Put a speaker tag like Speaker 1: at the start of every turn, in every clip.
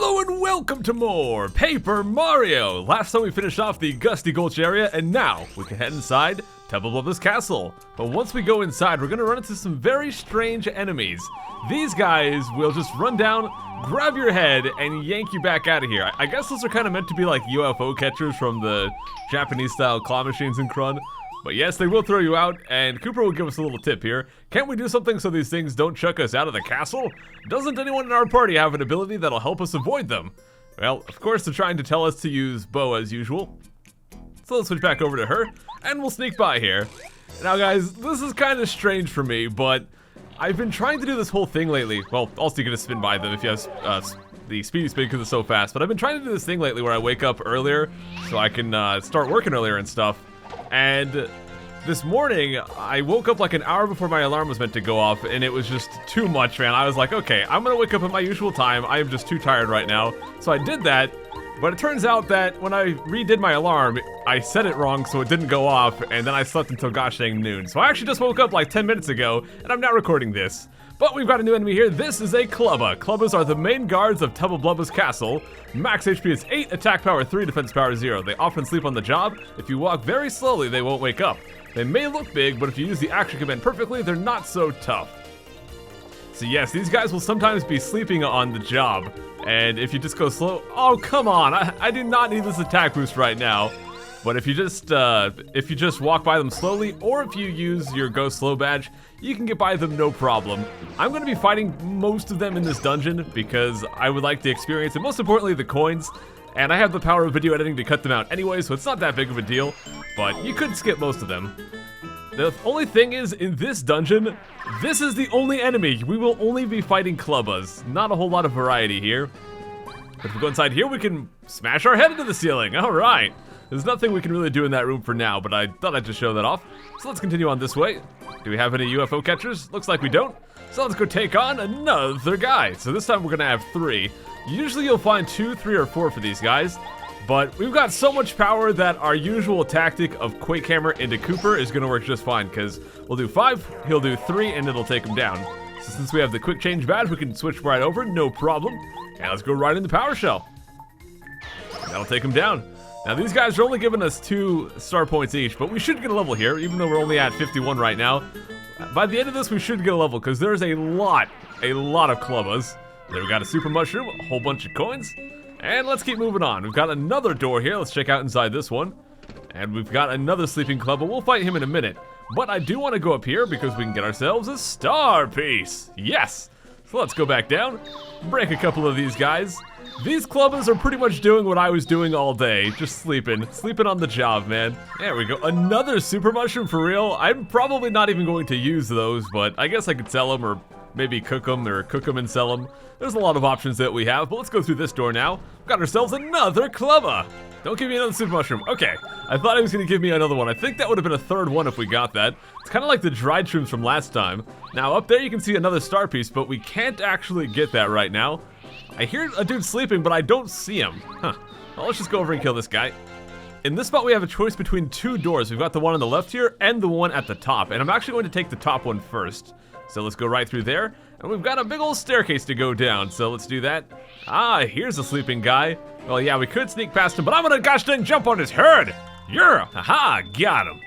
Speaker 1: Hello and welcome to more Paper Mario! Last time we finished off the Gusty Gulch area, and now we can head inside Tubba Blubba's castle. But once we go inside, we're gonna run into some very strange enemies. These guys will just run down, grab your head, and yank you back out of here. I guess those are kind of meant to be like UFO catchers from the Japanese-style claw machines in CRUD. But yes, they will throw you out, and Cooper will give us a little tip here. Can't we do something so these things don't chuck us out of the castle? Doesn't anyone in our party have an ability that'll help us avoid them? Well, of course they're trying to tell us to use Bo as usual. So let's switch back over to her, and we'll sneak by here. Now guys, this is kind of strange for me, but I've been trying to do this whole thing lately. Well, also you're gonna spin by them if you have the speedy spin because it's so fast. But I've been trying to do this thing lately where I wake up earlier so I can start working earlier and stuff. And this morning, I woke up like an hour before my alarm was meant to go off, and it was just too much, man. I was like, okay, I'm gonna wake up at my usual time. I am just too tired right now. So I did that, but it turns out that when I redid my alarm, I set it wrong so it didn't go off, and then I slept until gosh dang noon. So I actually just woke up like 10 minutes ago, and I'm now recording this. But we've got a new enemy here. This is a Clubba. Clubbas are the main guards of Tubba Blubba's castle. Max HP is 8, attack power 3, defense power 0. They often sleep on the job. If you walk very slowly, they won't wake up. They may look big, but if you use the action command perfectly, they're not so tough. So yes, these guys will sometimes be sleeping on the job. And if you just go slow, oh come on, I do not need this attack boost right now. But if you just walk by them slowly, or if you use your Go Slow badge, you can get by them no problem. I'm going to be fighting most of them in this dungeon because I would like the experience and most importantly the coins. And I have the power of video editing to cut them out anyway, so it's not that big of a deal. But you could skip most of them. The only thing is, in this dungeon, this is the only enemy. We will only be fighting Clubbas. Not a whole lot of variety here. If we go inside here, we can smash our head into the ceiling. All right. There's nothing we can really do in that room for now, but I thought I'd just show that off. So let's continue on this way. Do we have any UFO catchers? Looks like we don't. So let's go take on another guy. So this time we're gonna have 3. Usually you'll find 2, 3, or 4 for these guys. But we've got so much power that our usual tactic of Quake Hammer into Cooper is gonna work just fine, because we'll do 5, he'll do 3, and it'll take him down. So since we have the quick change badge, we can switch right over, no problem. And let's go right into Power Shell. That'll take him down. Now these guys are only giving us 2 star points each, but we should get a level here, even though we're only at 51 right now. By the end of this, we should get a level, because there's a lot of Clubbas. There we got a super mushroom, a whole bunch of coins, and let's keep moving on. We've got another door here, let's check out inside this one. And we've got another sleeping Clubba, we'll fight him in a minute. But I do want to go up here, because we can get ourselves a star piece. Yes! So let's go back down, break a couple of these guys. These Clubbas are pretty much doing what I was doing all day, just sleeping on the job, man. There we go, another super mushroom for real. I'm probably not even going to use those, but I guess I could sell them or maybe cook them and sell them. There's a lot of options that we have, but let's go through this door now. We've got ourselves another Clubba. Don't give me another super mushroom. Okay, I thought he was gonna give me another one. I think that would have been a third one if we got that. It's kind of like the dried shrooms from last time. Now up there you can see another star piece, but we can't actually get that right now. I hear a dude sleeping, but I don't see him. Huh. Well, let's just go over and kill this guy. In this spot, we have a choice between 2 doors. We've got the one on the left here and the one at the top. And I'm actually going to take the top one first. So let's go right through there. And we've got a big old staircase to go down. So let's do that. Ah, here's a sleeping guy. Well, yeah, we could sneak past him, but I'm gonna gosh dang jump on his head. Yeah, haha, got him.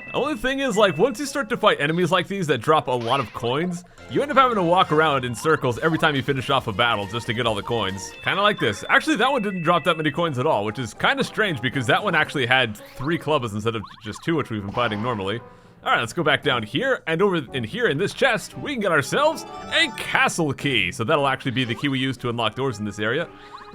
Speaker 1: The only thing is, like, once you start to fight enemies like these that drop a lot of coins, you end up having to walk around in circles every time you finish off a battle just to get all the coins. Kind of like this. Actually, that one didn't drop that many coins at all, which is kind of strange because that one actually had 3 Clubbas instead of just 2, which we've been fighting normally. All right, let's go back down here, and over in here in this chest, we can get ourselves a castle key. So that'll actually be the key we use to unlock doors in this area.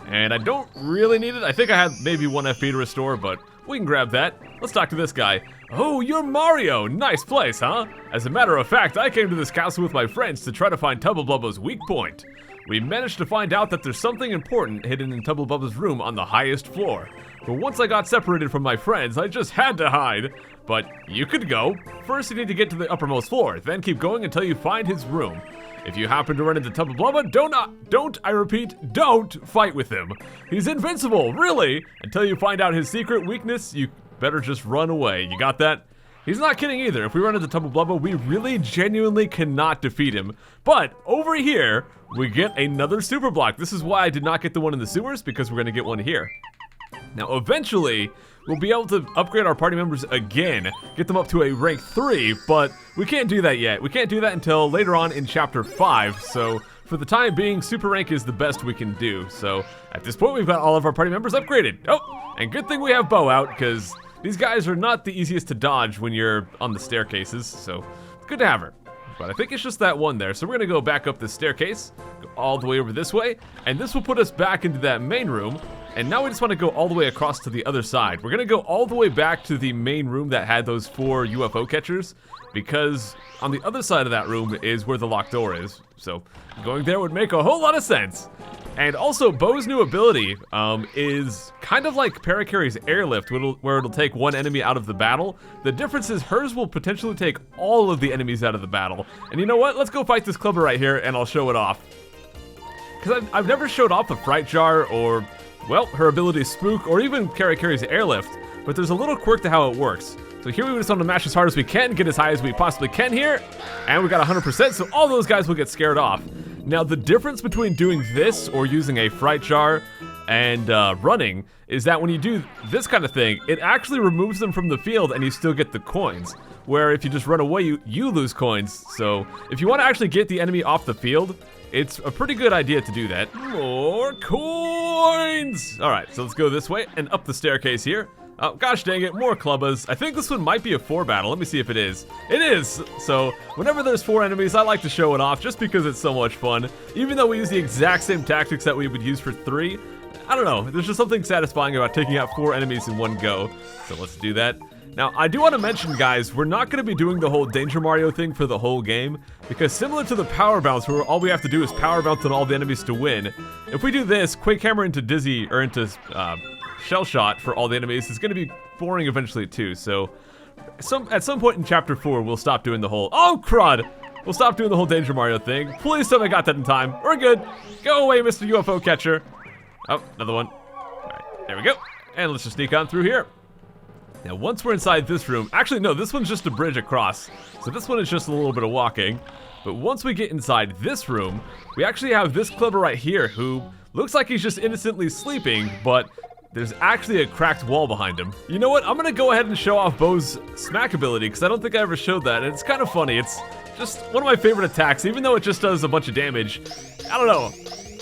Speaker 1: And I don't really need it. I think I had maybe 1 FP to restore, but we can grab that. Let's talk to this guy. Oh, you're Mario. Nice place, huh? As a matter of fact, I came to this castle with my friends to try to find Tubba Blubba's weak point. We managed to find out that there's something important hidden in Tubba Blubba's room on the highest floor. But once I got separated from my friends, I just had to hide. But you could go. First, you need to get to the uppermost floor, then keep going until you find his room. If you happen to run into Tubba Blubba, I repeat, don't fight with him. He's invincible, really. Until you find out his secret weakness, you better just run away. You got that? He's not kidding either. If we run into Tubba Blubba, we really genuinely cannot defeat him. But over here, we get another super block. This is why I did not get the one in the sewers, because we're gonna get one here. Now, eventually, we'll be able to upgrade our party members again, get them up to a rank 3, but we can't do that yet. We can't do that until later on in chapter 5, so for the time being, super rank is the best we can do. So at this point, we've got all of our party members upgraded. Oh, and good thing we have Bo out, because these guys are not the easiest to dodge when you're on the staircases, so it's good to have her. But I think it's just that one there, so we're gonna go back up this staircase, go all the way over this way, and this will put us back into that main room. And now we just want to go all the way across to the other side. We're gonna go all the way back to the main room that had those 4 UFO catchers, because on the other side of that room is where the locked door is. So going there would make a whole lot of sense. And also, Bo's new ability is kind of like Parakarry's airlift, where it'll take one enemy out of the battle. The difference is hers will potentially take all of the enemies out of the battle. And you know what? Let's go fight this Clubba right here, and I'll show it off. Because I've never showed off a Fright Jar, or, well, her ability Spook, or even Parakarry's airlift. But there's a little quirk to how it works. So here we just want to mash as hard as we can, get as high as we possibly can here. And we got 100%, so all those guys will get scared off. Now, the difference between doing this or using a Fright Jar and running is that when you do this kind of thing, it actually removes them from the field and you still get the coins. Where if you just run away, you lose coins. So if you want to actually get the enemy off the field, it's a pretty good idea to do that. More coins! All right, so let's go this way and up the staircase here. Oh, gosh dang it, more Clubbas. I think this one might be a 4 battle. Let me see if it is. It is! So, whenever there's 4 enemies, I like to show it off just because it's so much fun. Even though we use the exact same tactics that we would use for 3, I don't know, there's just something satisfying about taking out 4 enemies in one go. So let's do that. Now, I do want to mention, guys, we're not going to be doing the whole Danger Mario thing for the whole game, because similar to the Power Bounce, where all we have to do is Power Bounce on all the enemies to win, if we do this, Quick Hammer into Dizzy, or into Shell Shot for all the enemies, is going to be boring eventually too, so at some point in Chapter 4, we'll stop doing the whole, oh crud! We'll stop doing the whole Danger Mario thing. Please tell me I got that in time. We're good. Go away, Mr. UFO Catcher. Oh, another one. All right, there we go. And let's just sneak on through here. Now, once we're inside this room, actually, no, this one's just a bridge across. So this one is just a little bit of walking. But once we get inside this room, we actually have this Clubba right here who looks like he's just innocently sleeping, but there's actually a cracked wall behind him. You know what? I'm gonna go ahead and show off Bo's smack ability, because I don't think I ever showed that, and it's kind of funny. It's just one of my favorite attacks, even though it just does a bunch of damage. I don't know.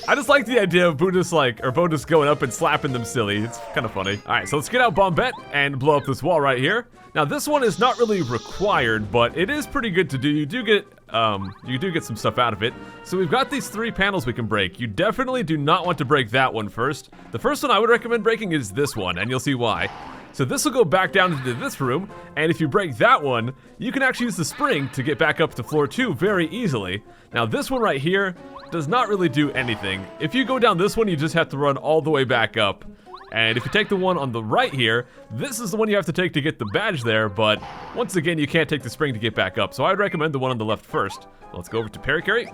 Speaker 1: I just like the idea of Bo just going up and slapping them silly. It's kind of funny. All right, so let's get out Bombette and blow up this wall right here. Now, this one is not really required, but it is pretty good to do. You do get some stuff out of it. So we've got these 3 panels we can break. You definitely do not want to break that one first. The first one I would recommend breaking is this one, and you'll see why. So this will go back down into this room, and if you break that one, you can actually use the spring to get back up to floor 2 very easily. Now this one right here does not really do anything. If you go down this one, you just have to run all the way back up. And if you take the one on the right here, this is the one you have to take to get the badge there, but once again, you can't take the spring to get back up, so I'd recommend the one on the left first. Let's go over to Parakarry,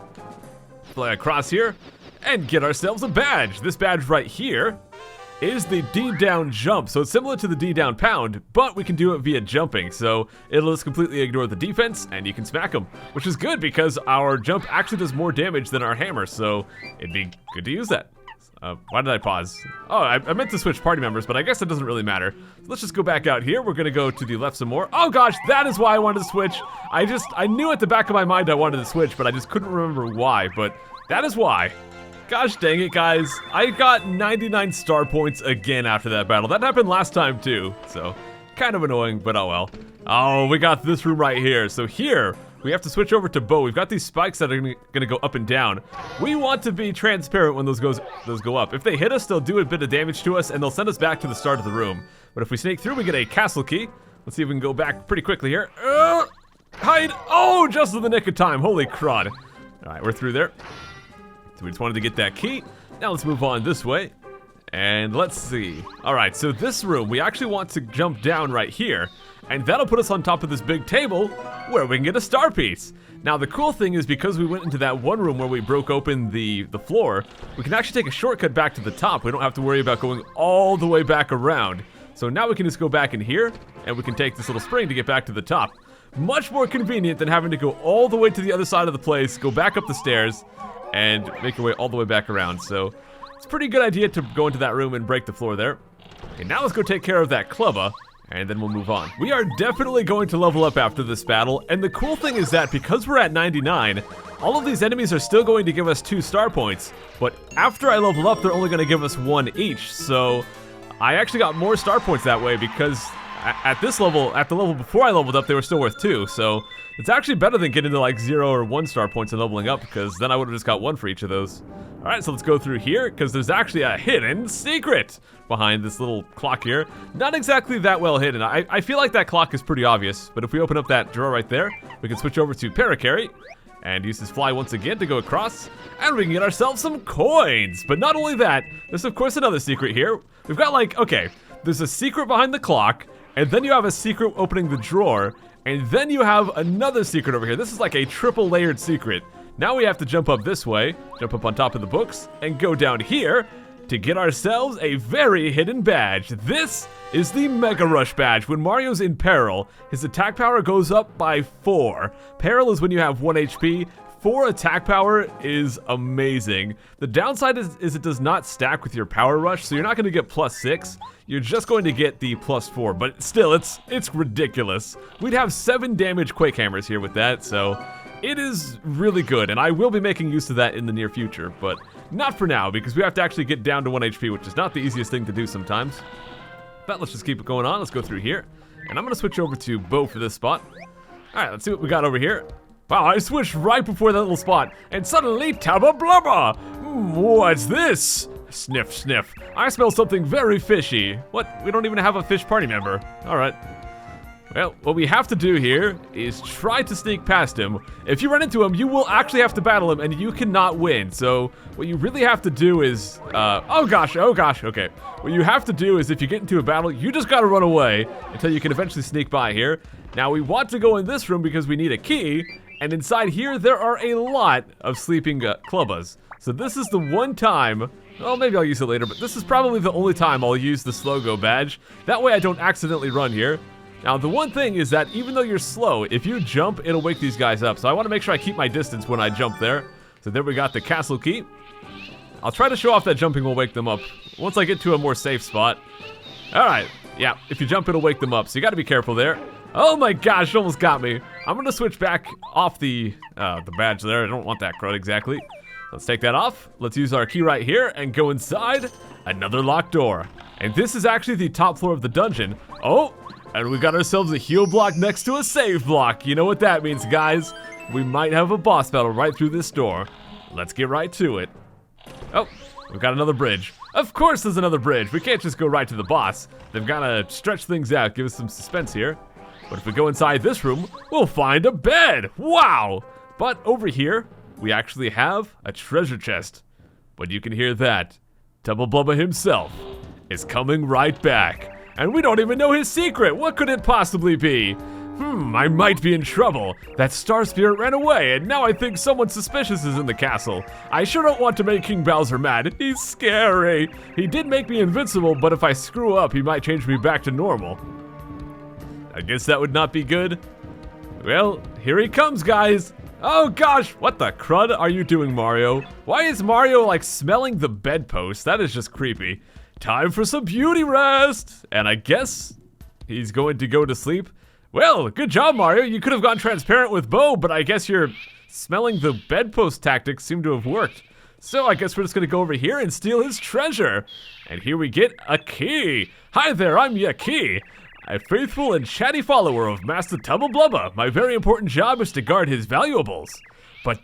Speaker 1: fly across here, and get ourselves a badge. This badge right here is the D down jump, so it's similar to the D down pound, but we can do it via jumping, so it'll just completely ignore the defense, and you can smack them, which is good because our jump actually does more damage than our hammer, so it'd be good to use that. Why did I pause? Oh, I meant to switch party members, but I guess it doesn't really matter. So let's just go back out here. We're gonna go to the left some more. Oh gosh, that is why I wanted to switch. I knew at the back of my mind I wanted to switch, but I just couldn't remember why, but that is why. Gosh dang it, guys. I got 99 star points again after that battle. That happened last time too, so kind of annoying, but oh well. Oh, we got this room right here. So here, we have to switch over to Bo. We've got these spikes that are gonna go up and down. We want to be transparent when those go up. If they hit us, they'll do a bit of damage to us, and they'll send us back to the start of the room. But if we snake through, we get a castle key. Let's see if we can go back pretty quickly here. Hide! Oh, just in the nick of time. Holy crud. All right, we're through there. So we just wanted to get that key. Now let's move on this way. And let's see. All right, so this room, we actually want to jump down right here. And that'll put us on top of this big table where we can get a star piece. Now the cool thing is because we went into that one room where we broke open the floor, we can actually take a shortcut back to the top. We don't have to worry about going all the way back around. So now we can just go back in here, and we can take this little spring to get back to the top. Much more convenient than having to go all the way to the other side of the place, go back up the stairs, and make your way all the way back around. So it's a pretty good idea to go into that room and break the floor there. Okay, now let's go take care of that Clubba, and then we'll move on. We are definitely going to level up after this battle, and the cool thing is that because we're at 99, all of these enemies are still going to give us 2 star points, but after I level up, they're only going to give us 1 each, so I actually got more star points that way because at this level, at the level before I leveled up, they were still worth 2, so it's actually better than getting to like 0 or 1 star points and leveling up, because then I would have just got 1 for each of those. Alright, so let's go through here, because there's actually a hidden secret behind this little clock here. Not exactly that well hidden. I feel like that clock is pretty obvious, but if we open up that drawer right there, we can switch over to Paracarry, and use this fly once again to go across, and we can get ourselves some coins. But not only that, there's of course another secret here. We've got like, okay, there's a secret behind the clock, and then you have a secret opening the drawer, and then you have another secret over here. This is like a triple layered secret. Now we have to jump up this way, jump up on top of the books, and go down here to get ourselves a very hidden badge. This is the Mega Rush badge. When Mario's in peril, his attack power goes up by 4. Peril is when you have 1 HP. 4 attack power is amazing. The downside is it does not stack with your power rush, so you're not going to get +6. You're just going to get the +4, but still, it's ridiculous. We'd have 7 damage Quake Hammers here with that, so it is really good, and I will be making use of that in the near future, but not for now, because we have to actually get down to 1 HP, which is not the easiest thing to do sometimes. But let's just keep it going on. Let's go through here, and I'm going to switch over to Bo for this spot. Alright, let's see what we got over here. Wow, I switched right before that little spot, and suddenly Tubba Blubba! What's this? Sniff, sniff. I smell something very fishy. What? We don't even have a fish party member. Alright. Well, what we have to do here is try to sneak past him. If you run into him, you will actually have to battle him, and you cannot win. So what you really have to do is, oh gosh, okay. What you have to do is if you get into a battle, you just gotta run away until you can eventually sneak by here. Now we want to go in this room because we need a key, and inside here there are a lot of sleeping Clubbas. So this is the one time, well maybe I'll use it later, but this is probably the only time I'll use the slow go badge. That way I don't accidentally run here. Now, the one thing is that even though you're slow, if you jump, it'll wake these guys up. So I want to make sure I keep my distance when I jump there. So there we got the castle key. I'll try to show off that jumping will wake them up once I get to a more safe spot. Alright, yeah, if you jump, it'll wake them up. So you got to be careful there. Oh my gosh, almost got me. I'm going to switch back off the badge there. I don't want that CRUD exactly. Let's take that off. Let's use our key right here and go inside another locked door. And this is actually the top floor of the dungeon. Oh! And we got ourselves a heal block next to a save block. You know what that means, guys. We might have a boss battle right through this door. Let's get right to it. Oh, we've got another bridge. Of course there's another bridge. We can't just go right to the boss. They've got to stretch things out, give us some suspense here. But if we go inside this room, we'll find a bed. Wow. But over here, we actually have a treasure chest. But you can hear that. Tubba Blubba himself is coming right back. And we don't even know his secret. What could it possibly be? I might be in trouble. That star spirit ran away, and now I think someone suspicious is in the castle. I sure don't want to make King Bowser mad. He's scary. He did make me invincible, but if I screw up, he might change me back to normal. I guess that would not be good. Well, here he comes, guys. Oh gosh, what the crud are you doing, Mario? Why is Mario like smelling the bedpost? That is just creepy. Time for some beauty rest! And I guess he's going to go to sleep. Well, good job, Mario. You could have gone transparent with Bo, but I guess your smelling the bedpost tactics seem to have worked. So I guess we're just gonna go over here and steal his treasure. And here we get a key. Hi there, I'm Yaki, a faithful and chatty follower of Master Tubba Blubba. My very important job is to guard his valuables. But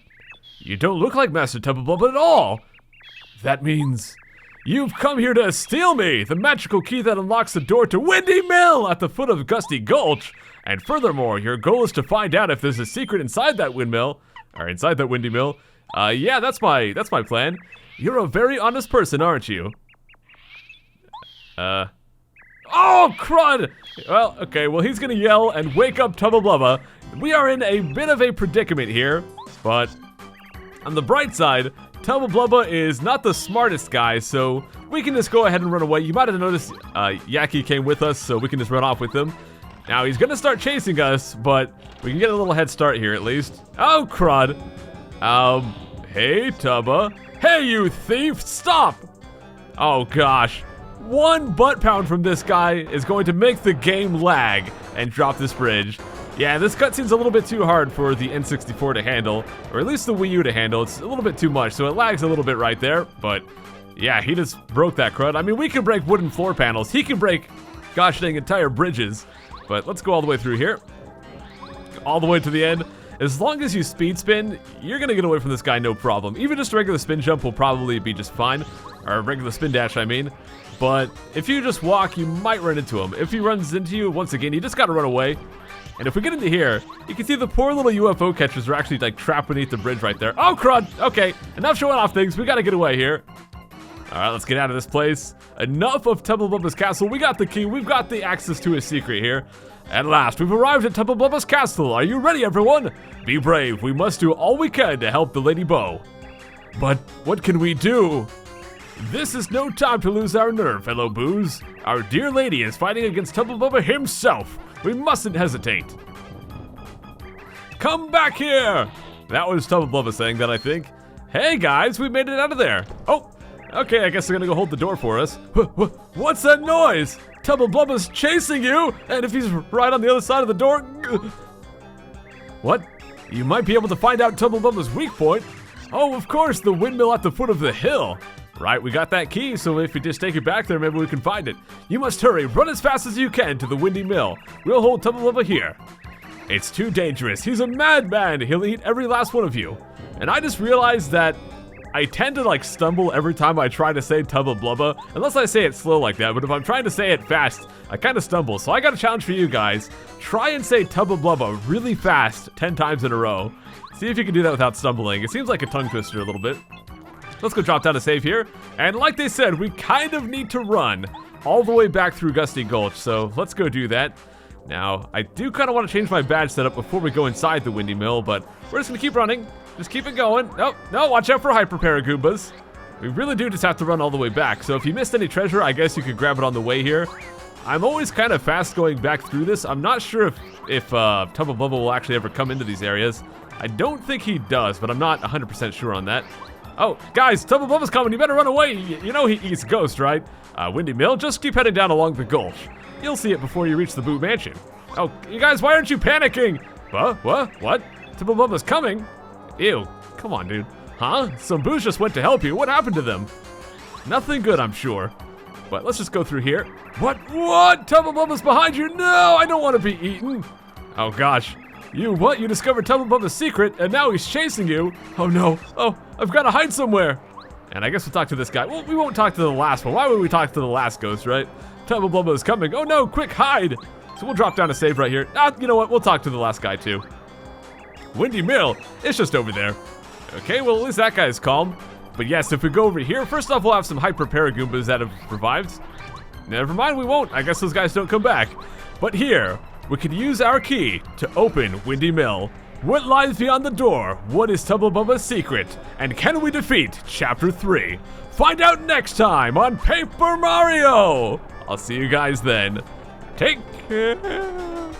Speaker 1: you don't look like Master Tubba Blubba at all. That means you've come here to steal me, the magical key that unlocks the door to Windy Mill at the foot of Gusty Gulch. And furthermore, your goal is to find out if there's a secret inside that windmill, or inside that Windy Mill. Yeah, that's my plan. You're a very honest person, aren't you? Oh, crud! Well, okay, well he's gonna yell and wake up Tubba Blubba. We are in a bit of a predicament here, but on the bright side, Tubba Blubba is not the smartest guy, so we can just go ahead and run away. You might have noticed Yaki came with us, so we can just run off with him. Now, he's gonna start chasing us, but we can get a little head start here at least. Oh, crud. Hey, Tubba. Hey, you thief, stop! Oh, gosh. One butt pound from this guy is going to make the game lag and drop this bridge. Yeah, this cutscene's a little bit too hard for the N64 to handle, or at least the Wii U to handle. It's a little bit too much, so it lags a little bit right there, but yeah, he just broke that crud. I mean, we can break wooden floor panels. He can break, gosh dang, entire bridges. But let's go all the way through here. All the way to the end. As long as you speed spin, you're gonna get away from this guy no problem. Even just a regular spin jump will probably be just fine. Or a regular spin dash, I mean. But if you just walk, you might run into him. If he runs into you, once again, you just gotta run away. And if we get into here, you can see the poor little UFO catchers are actually like trapped beneath the bridge right there. Oh, crud! Okay, enough showing off things. We gotta get away here. Alright, let's get out of this place. Enough of Tubba Blubba's castle. We got the key. We've got the access to his secret here. At last, we've arrived at Tubba Blubba's castle. Are you ready, everyone? Be brave. We must do all we can to help the Lady Beau. But what can we do? This is no time to lose our nerve, fellow boos. Our dear lady is fighting against Tubba Blubba himself. We mustn't hesitate. Come back here! That was Tubba Blubba saying that, I think. Hey, guys, we made it out of there. Oh, okay, I guess they're gonna go hold the door for us. What's that noise? Tubba Blubba's chasing you, and if he's right on the other side of the door... What? You might be able to find out Tubba Blubba's weak point. Oh, of course, the windmill at the foot of the hill. Right, we got that key, so if we just take it back there, maybe we can find it. You must hurry, run as fast as you can to the windy mill. We'll hold Tubba Blubba here. It's too dangerous. He's a madman. He'll eat every last one of you. And I just realized that I tend to like stumble every time I try to say Tubba Blubba, unless I say it slow like that, but if I'm trying to say it fast, I kind of stumble. So I got a challenge for you guys. Try and say Tubba Blubba really fast 10 times in a row. See if you can do that without stumbling. It seems like a tongue twister a little bit. Let's go drop down a save here. And like they said, we kind of need to run all the way back through Gusty Gulch, so let's go do that. Now, I do kind of want to change my badge setup before we go inside the Windy Mill, but we're just going to keep running. Just keep it going. No, watch out for Hyper Paragoombas. We really do just have to run all the way back, so if you missed any treasure, I guess you could grab it on the way here. I'm always kind of fast going back through this. I'm not sure if Tubba Blubba will actually ever come into these areas. I don't think he does, but I'm not 100% sure on that. Oh, guys, Tubba Blubba's coming. You better run away. You know he eats ghosts, right? Windy Mill, just keep heading down along the gulch. You'll see it before you reach the Boo Mansion. Oh, you guys, why aren't you panicking? What? Tubba Blubba's coming? Ew, come on, dude. Huh? Some boos just went to help you. What happened to them? Nothing good, I'm sure. But let's just go through here. What? Tubba Blubba's behind you? No, I don't want to be eaten. Oh, gosh. You what? You discovered Tubba Blubba's secret, and now he's chasing you? Oh, no. Oh, I've got to hide somewhere. And I guess we'll talk to this guy. Well, we won't talk to the last one. Why would we talk to the last ghost, right? Tubba Blubba is coming. Oh, no, quick, hide. So we'll drop down a save right here. You know what? We'll talk to the last guy, too. Windy Mill, it's just over there. Okay, well, at least that guy's calm. But yes, if we go over here, first off, we'll have some Hyper Paragoombas that have revived. Never mind, we won't. I guess those guys don't come back. But here, we can use our key to open Windy Mill. What lies beyond the door? What is Tubba Blubba's secret? And can we defeat Chapter 3? Find out next time on Paper Mario! I'll see you guys then. Take care.